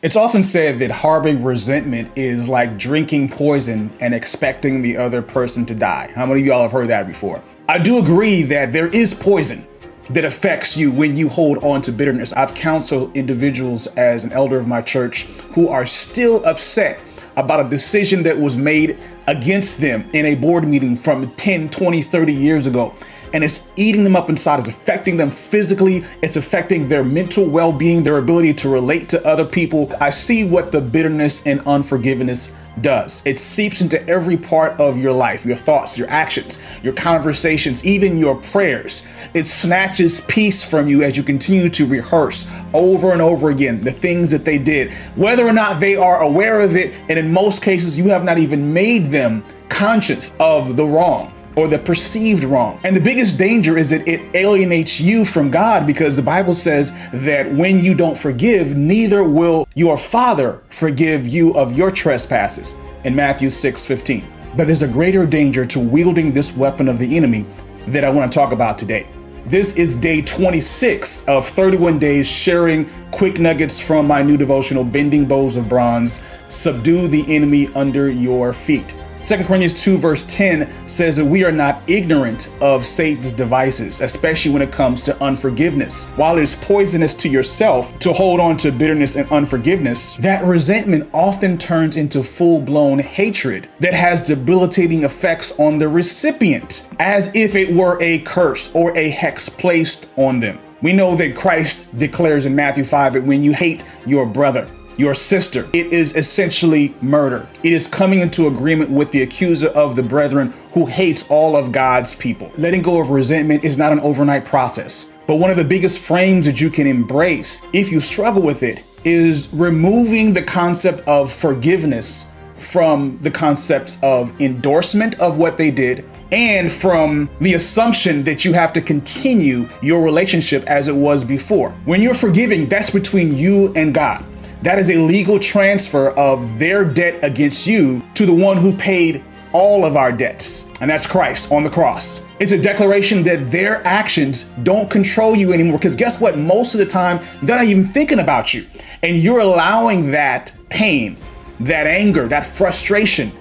It's often said that harboring resentment is like drinking poison and expecting the other person to die. How many of y'all have heard that before? I do agree that there is poison that affects you when you hold on to bitterness. I've counseled individuals as an elder of my church who are still upset about a decision that was made against them in a board meeting from 10, 20, 30 years ago. And it's eating them up inside. It's affecting them physically. It's affecting their mental well-being, their ability to relate to other people. I see what the bitterness and unforgiveness does. It seeps into every part of your life, your thoughts, your actions, your conversations, even your prayers. It snatches peace from you as you continue to rehearse over and over again the things that they did, whether or not they are aware of it. And in most cases, you have not even made them conscious of the wrong or the perceived wrong. And the biggest danger is that it alienates you from God, because the Bible says that when you don't forgive, neither will your Father forgive you of your trespasses in Matthew 6:15. But there's a greater danger to wielding this weapon of the enemy that I want to talk about today. This is day 26 of 31 days sharing quick nuggets from my new devotional, Bending Bows of Bronze, Subdue the Enemy Under Your Feet. 2 Corinthians 2 verse 10 says that we are not ignorant of Satan's devices, especially when it comes to unforgiveness. While it is poisonous to yourself to hold on to bitterness and unforgiveness, that resentment often turns into full-blown hatred that has debilitating effects on the recipient, as if it were a curse or a hex placed on them. We know that Christ declares in Matthew 5 that when you hate your brother, your sister, it is essentially murder. It is coming into agreement with the accuser of the brethren who hates all of God's people. Letting go of resentment is not an overnight process, but one of the biggest frames that you can embrace if you struggle with it is removing the concept of forgiveness from the concepts of endorsement of what they did, and from the assumption that you have to continue your relationship as it was before. When you're forgiving, that's between you and God. That is a legal transfer of their debt against you to the one who paid all of our debts, and that's Christ on the cross. It's a declaration that their actions don't control you anymore, because guess what? Most of the time, they're not even thinking about you, and you're allowing that pain, that anger, that frustration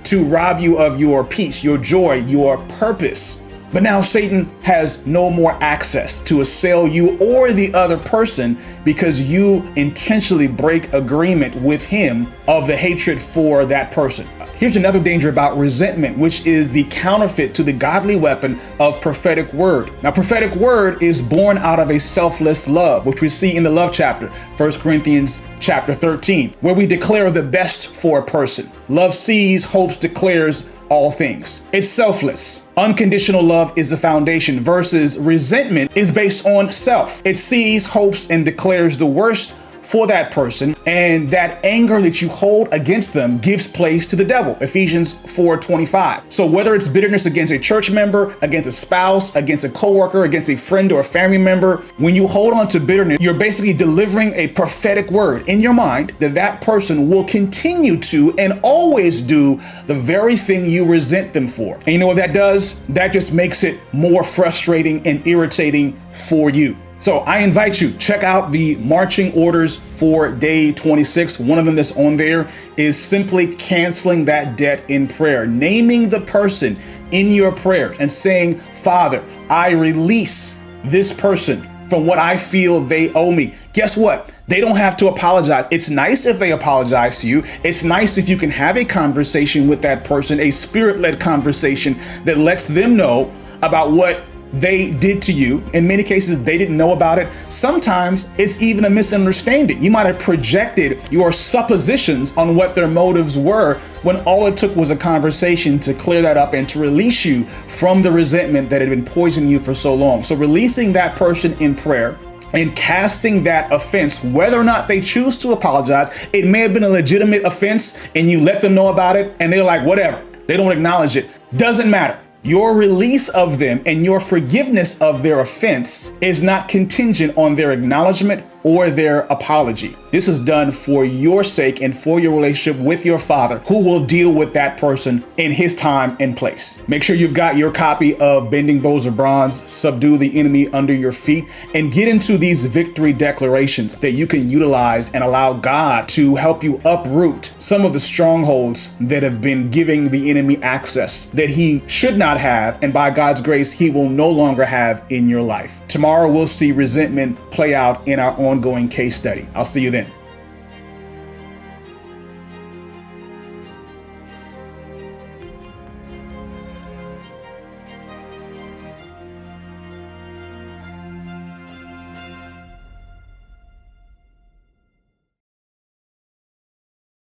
to rob you of your peace, your joy, your purpose. But now Satan has no more access to assail you or the other person, because you intentionally break agreement with him of the hatred for that person. Here's another danger about resentment, which is the counterfeit to the godly weapon of prophetic word. Now, prophetic word is born out of a selfless love, which we see in the love chapter, 1 Corinthians chapter 13, where we declare the best for a person. Love sees, hopes, declares all things. It's selfless. Unconditional love is the foundation, versus resentment is based on self. It sees, hopes, and declares the worst for that person, and that anger that you hold against them gives place to the devil, Ephesians 4:25. So whether it's bitterness against a church member, against a spouse, against a coworker, against a friend or a family member, when you hold on to bitterness, you're basically delivering a prophetic word in your mind that that person will continue to and always do the very thing you resent them for. And you know what that does? That just makes it more frustrating and irritating for you. So I invite you, check out the marching orders for day 26. One of them that's on there is simply canceling that debt in prayer, naming the person in your prayers and saying, Father, I release this person from what I feel they owe me. Guess what? They don't have to apologize. It's nice if they apologize to you. It's nice if you can have a conversation with that person, a spirit-led conversation that lets them know about what they did to you. In many cases, they didn't know about it. Sometimes it's even a misunderstanding. You might have projected your suppositions on what their motives were, when all it took was a conversation to clear that up and to release you from the resentment that had been poisoning you for so long. So releasing that person in prayer and casting that offense, whether or not they choose to apologize, it may have been a legitimate offense and you let them know about it and they're like, whatever, they don't acknowledge it. Doesn't matter. Your release of them and your forgiveness of their offense is not contingent on their acknowledgement or their apology. This is done for your sake and for your relationship with your Father, who will deal with that person in his time and place. Make sure you've got your copy of Bending Bows of Bronze, Subdue the Enemy Under Your Feet, and get into these victory declarations that you can utilize and allow God to help you uproot some of the strongholds that have been giving the enemy access that he should not have, and by God's grace, he will no longer have in your life. Tomorrow, we'll see resentment play out in our ongoing case study. I'll see you then.